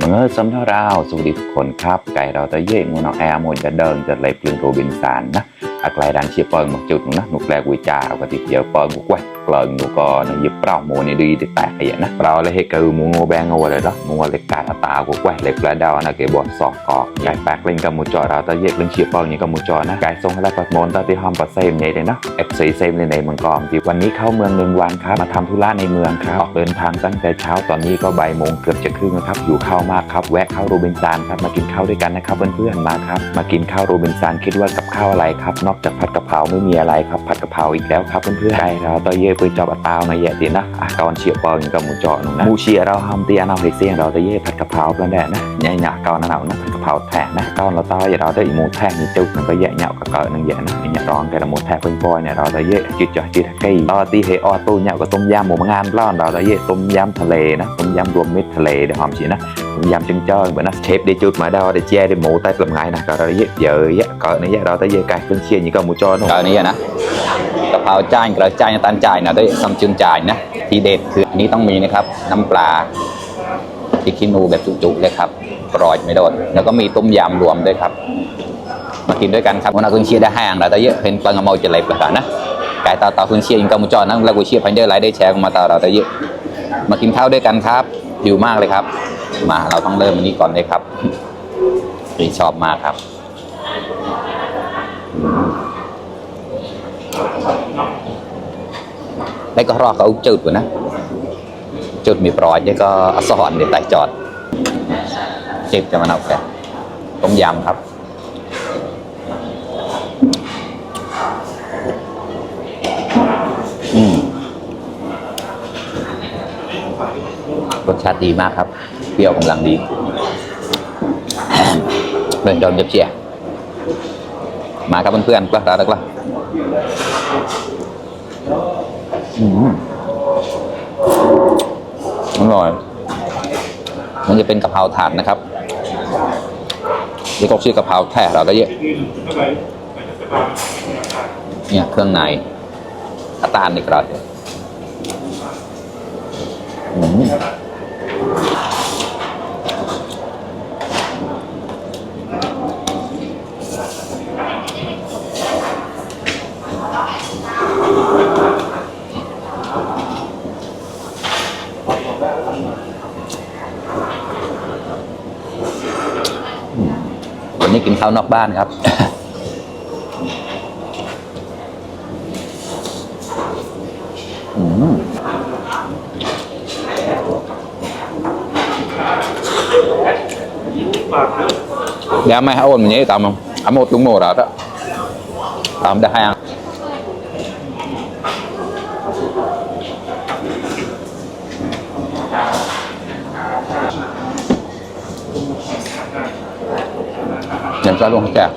สำหรับเราสวัสดีทุกคนครับไก่เราจะเย่งูน้องแอร์มวยจะเดินจะเลยปลึงโรบินสันนะอะไรดันเชียร์เปิงมาจุดนะหนุกแรกวิจารณ์ก็ติดเยอะเปิงบุกไว้เปิงหนุก็นยิบเปล่ามูนี่ดีติดแตกอย่างนะเราเลยให้คือมูงูแบงงูเลยนะงูเล็กกาตาบุกไว้เล็กแล้วดาวนะเก็บบอลสองกอกไก่แปกเล่นกับมูจอเราจะเย่เล่นเชียร์เปิงนี่กับมูจอนะไก่ทรงให้ได้ปัดมนตที่ห้องปัดเซมใหญ่เลยนะFCเซมในเมืองกองที่วันนี้เข้าเมือง1 วันครับมาทำธุระในเมืองครับออกเดินทางตั้งแต่เช้าตอนนี้ก็บ่ายโมงเกือบจะครึ่งนะครับอยู่ข้าวมากครับแวะเข้าโรบินสันครับมากินข้าวด้วยกันนะครับเพื่อนๆมาครับมากินข้าวโรบินสันคิดว่ากับข้าวอะไรครับนอกจากผัดกะเพราไม่มีอะไรครับผัดกะเพราอีกแล้วครับเพื่อนๆไก่เราตะเย่ไปจอบตาวมาแย่ตีนะก่อนเชียร์ปองกับหมูจ่อหนุ่มนะหมูเชียร์เราทำเตียนเอาให้เสียงเราตะเย่ผัดกะเพรากันแดดนะใหญ่หนาก่อนเรานะผัดกะเพราแทนนะก่อนเราต้อยเราได้หมูแทนนี่จุกมันก็แย่เหนียวกับเกลือนึงแย่นะเนี่ยร้อนแต่ละหมูแทนเป็นปอยเนี่ยเราตะเย่จืดจ่อจืดไก่ต่อตีเฮออตู้เหนียวกับต้มยำหมูงานร้อนเราตะเย่ต้มยำทะเลนะต้มยำรวมมิตรทะเลเดี๋ยวหอมชีนะต้มยำจังเจ้าเหมือนนะเชฟได้จุดมาดาวได้แช่ได้หมูใต้ปลายไงนะเราตะเย่เยอะแยะก่อนนี้เราตะเย่ไก่เครื่องเคียงนี่ก็หมูจ่อนู่นก่อนนี้นะกะเพราจานกระจายตันจ่ายนะด้วยซัมจุนจ่ายนะทีเด็ดคืออันนี้ต้องมีนะครับน้ำปลาพริกขี้หนูแบบจุกๆเลยครับกรอยไม่โดนแล้วก็มีต้มยำรวมด้วยครับมากินด้วยกันครับวันนี้คุณเชียร์ได้ห้างเราจะเยอะเป็นปังเอาจะไหลไปก่อนนะไก่ต่อคุณเชียร์ยิงกำมุจรนั่งแล้วคุณเชียร์พันเดอร์ไลท์ได้แชร์มาต่อเราจะเยอะมากินข้าวด้วยกันครับหิวมากเลยครับมาเราต้องเริ่มอันนี้ก่อนเลยครับที่ชอบมากครับđây có rò có ống chụt của nó chụt mì bò chứ có sòn để tại chọt chụp cho mà nào cảต้มยำครับรสชาติดีมากครับเปรี้ยวกำลังดีเป็นดอนเจียมาครับเพื่อนๆก็ได้แล้วอร่อยมันจะเป็นกะเพราถาดนะครับที่เขาชื่อกะเพราแท้เราได้เยอะเนี่ยเครื่องในข้าวตาลนี่กระไรวันนี้กินข้าวนอกบ้านครับgiá mai hao ôn mình nhớ tầm không một đúng mùa đó tầm đã hai ăn làm sao luôn chả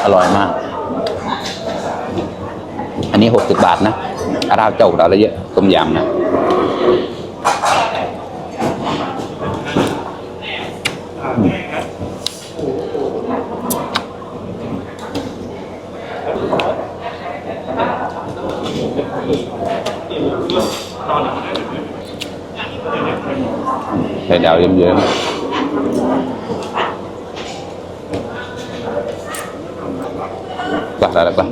อร่อยมากอันนี้60 บาทนะราวเจ้าเราเลยเยอะต้มยำนะไข่ดาวเยิ้มๆได้แล้วป่ะ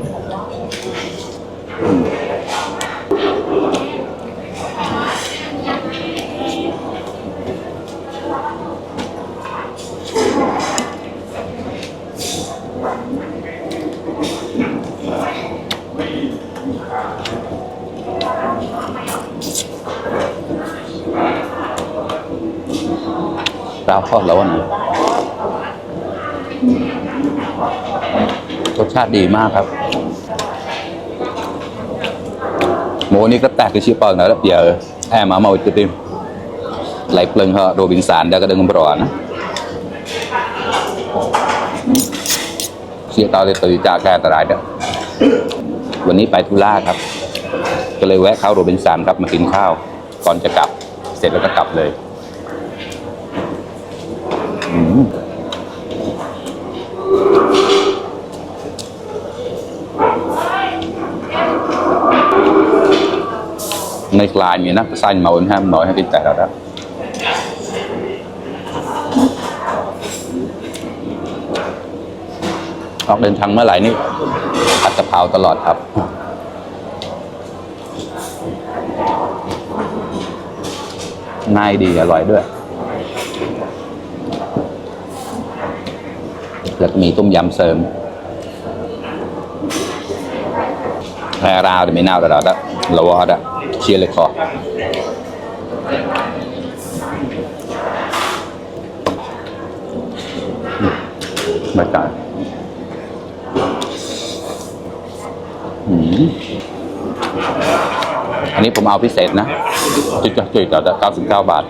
เราทอดแล้วนะรสชาติดีมากครับหมูนี่ก็แตกคือชื่อเปิงนะแล้วเดี๋ยวแอมมาจะติมไหลเปลืองเหรอโรบินสันเดี๋ยวก็ดึงบร้อนนะเสียตาเลยตื่นจากแก่ตรายเด้อวันนี้ไปทุล่าครับก็เลยแวะเข้าโรบินสันครับมากินข้าวก่อนจะกลับเสร็จแล้วก็กลับเลย ngay lại như nó xanh màu ha nói hay cái tại đóออกเดินทางเมื่อไหร่นี่ผัดกะเพราตลอดครับง่ายดีอร่อยด้วยแล้วมีต้มยำเสริมแพรราวthì mới nào đó đó lâu hết á chiaเลยคอไม่ตายอันนี้ผมเอาพิเศษนะจุดๆ99 บาท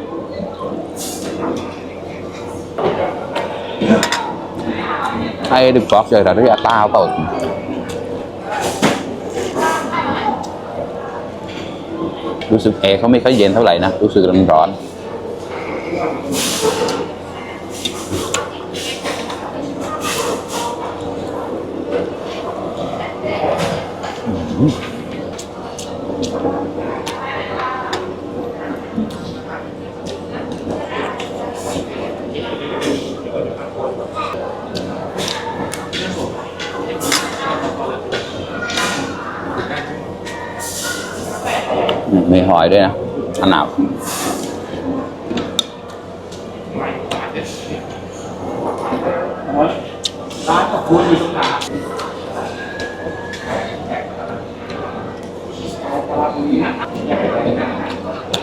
ไอ้ดึกฟอกเลยแต่ที่ตาเปล่ารู้สึกเขาไม่ค่อยเย็นเท่าไหร่นะรู้สึกร้อนมีหอยด้วยนะขนาด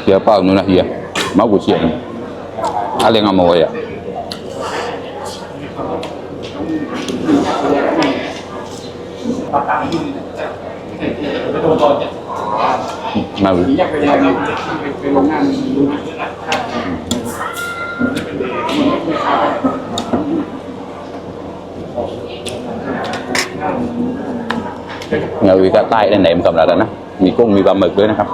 เฮียเปล่านู่นนะเฮียmáu của chuyện ăn liền ngầm mồi ạ mà người cái tay đang nệm cầm lại đóนะมีกุ้งมีปลาหมึกด้วยนะครับ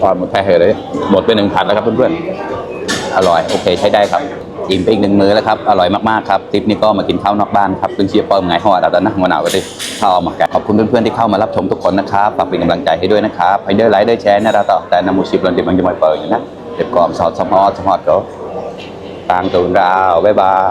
ก่อนหมดแค่เหรอเลยหมดไป1 ผัดแล้วครับเพื่อนๆอร่อยโอเคใช้ได้ครับอิ่มไปอีก1 มื้อแล้วครับอร่อยมากๆครับทริปนี้ก็มากินข้าวนอกบ้านครับซึ่งเชียร์เปิ่มไงห่อแล้วนะหัวหนาวก็ได้ข้าวมาแกะขอบคุณเพื่อนๆที่เข้ามารับชมทุกคนนะครับฝากเป็นกำลังใจให้ด้วยนะครับให้ได้ไลค์ได้แชร์นะเราต่อแต่นำมูชิปลอนเดี๋ยวมันจะมาเปิดนะเดี๋ยวก่อนสอดสมอดก็ต่างตัวเราบ๊ายบาย